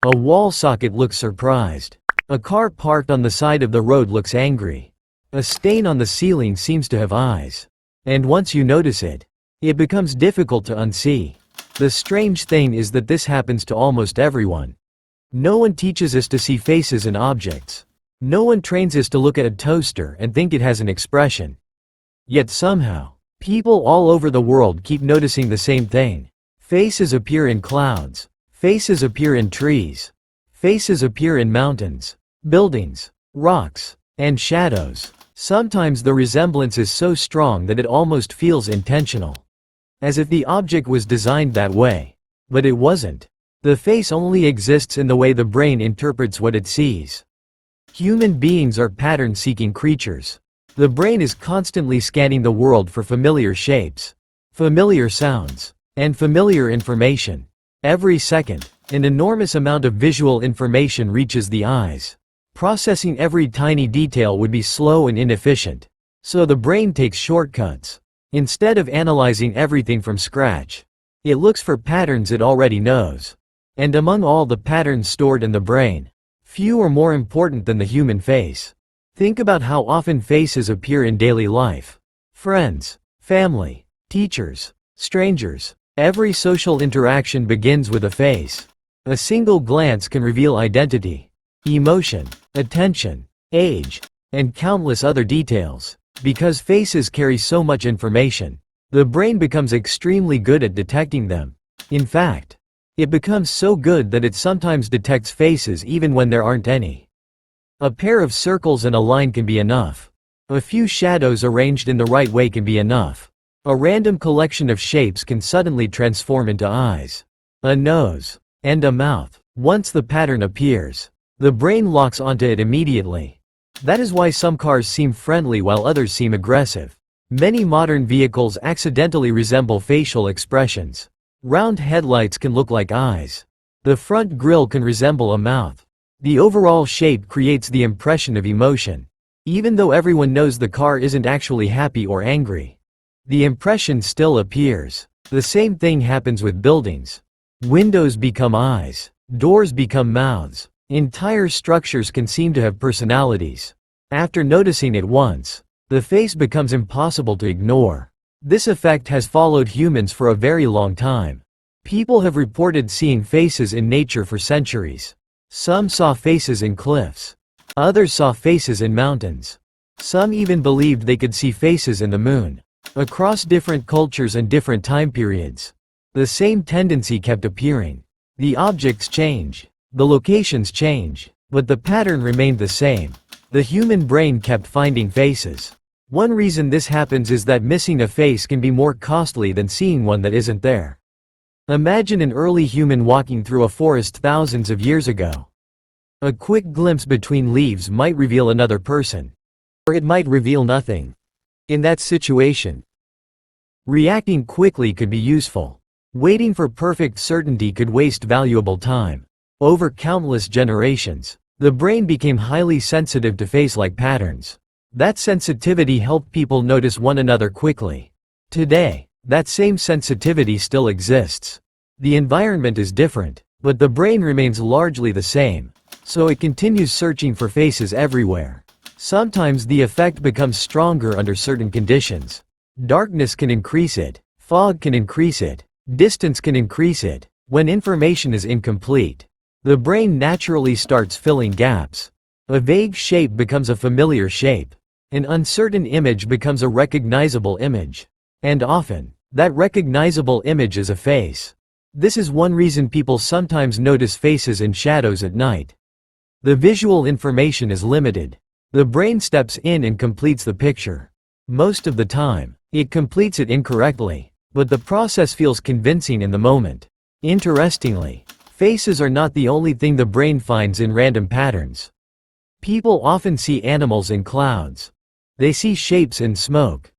A wall socket looks surprised. A car parked on the side of the road looks angry. A stain on the ceiling seems to have eyes. And once you notice it, it becomes difficult to unsee. The strange thing is that this happens to almost everyone. No one teaches us to see faces in objects. No one trains us to look at a toaster and think it has an expression. Yet somehow, people all over the world keep noticing the same thing. Faces appear in clouds. Faces appear in trees. Faces appear in mountains, buildings, rocks, and shadows. Sometimes the resemblance is so strong that it almost feels intentional. As if the object was designed that way. But it wasn't. The face only exists in the way the brain interprets what it sees. Human beings are pattern-seeking creatures. The brain is constantly scanning the world for familiar shapes, familiar sounds, and familiar information. Every second, an enormous amount of visual information reaches the eyes. Processing every tiny detail would be slow and inefficient. So the brain takes shortcuts. Instead of analyzing everything from scratch, it looks for patterns it already knows. And among all the patterns stored in the brain, few are more important than the human face. Think about how often faces appear in daily life. Friends, family, teachers, strangers. Every social interaction begins with a face. A single glance can reveal identity, emotion, attention, age, and countless other details. Because faces carry so much information, the brain becomes extremely good at detecting them. In fact, it becomes so good that it sometimes detects faces even when there aren't any. A pair of circles and a line can be enough. A few shadows arranged in the right way can be enough. A random collection of shapes can suddenly transform into eyes, a nose, and a mouth. Once the pattern appears, the brain locks onto it immediately. That is why some cars seem friendly while others seem aggressive. Many modern vehicles accidentally resemble facial expressions. Round headlights can look like eyes. The front grille can resemble a mouth. The overall shape creates the impression of emotion. Even though everyone knows the car isn't actually happy or angry, the impression still appears. The same thing happens with buildings. Windows become eyes. Doors become mouths. Entire structures can seem to have personalities. After noticing it once, the face becomes impossible to ignore. This effect has followed humans for a very long time. People have reported seeing faces in nature for centuries. Some saw faces in cliffs. Others saw faces in mountains. Some even believed they could see faces in the moon. Across different cultures and different time periods, the same tendency kept appearing. The objects change, the locations change, but the pattern remained the same. The human brain kept finding faces. One reason this happens is that missing a face can be more costly than seeing one that isn't there. Imagine an early human walking through a forest thousands of years ago. A quick glimpse between leaves might reveal another person. Or it might reveal nothing. In that situation, reacting quickly could be useful. Waiting for perfect certainty could waste valuable time. Over countless generations, the brain became highly sensitive to face-like patterns. That sensitivity helped people notice one another quickly. Today, that same sensitivity still exists. The environment is different, but the brain remains largely the same, so it continues searching for faces everywhere. Sometimes the effect becomes stronger under certain conditions. Darkness can increase it, fog can increase it, distance can increase it. When information is incomplete, the brain naturally starts filling gaps. A vague shape becomes a familiar shape. An uncertain image becomes a recognizable image. And often, that recognizable image is a face. This is one reason people sometimes notice faces in shadows at night. The visual information is limited. The brain steps in and completes the picture. Most of the time, it completes it incorrectly, but the process feels convincing in the moment. Interestingly, faces are not the only thing the brain finds in random patterns. People often see animals in clouds. They see shapes in smoke.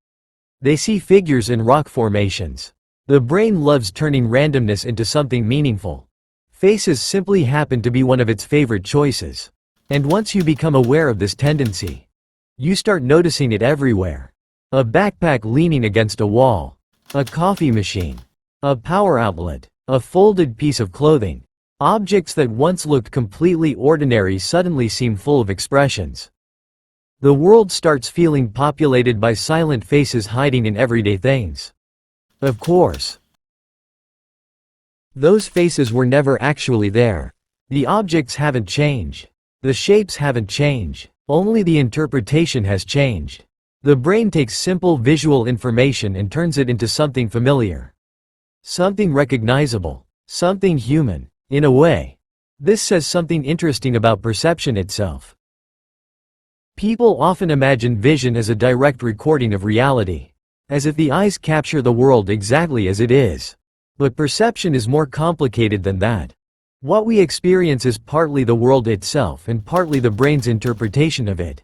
They see figures in rock formations. The brain loves turning randomness into something meaningful. Faces simply happen to be one of its favorite choices. And once you become aware of this tendency, you start noticing it everywhere. A backpack leaning against a wall. A coffee machine. A power outlet. A folded piece of clothing. Objects that once looked completely ordinary suddenly seem full of expressions. The world starts feeling populated by silent faces hiding in everyday things. Of course, those faces were never actually there. The objects haven't changed. The shapes haven't changed. Only the interpretation has changed. The brain takes simple visual information and turns it into something familiar. Something recognizable. Something human. In a way, this says something interesting about perception itself. People often imagine vision as a direct recording of reality, as if the eyes capture the world exactly as it is. But perception is more complicated than that. What we experience is partly the world itself and partly the brain's interpretation of it.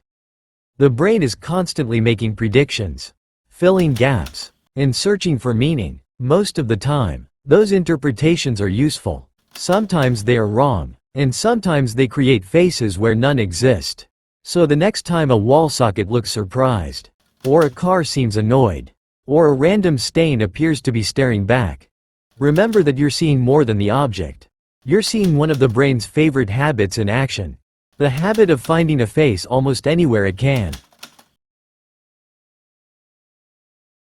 The brain is constantly making predictions, filling gaps, and searching for meaning. Most of the time, those interpretations are useful. Sometimes they are wrong, and sometimes they create faces where none exist. So the next time a wall socket looks surprised, or a car seems annoyed, or a random stain appears to be staring back, remember that you're seeing more than the object. You're seeing one of the brain's favorite habits in action. The habit of finding a face almost anywhere it can.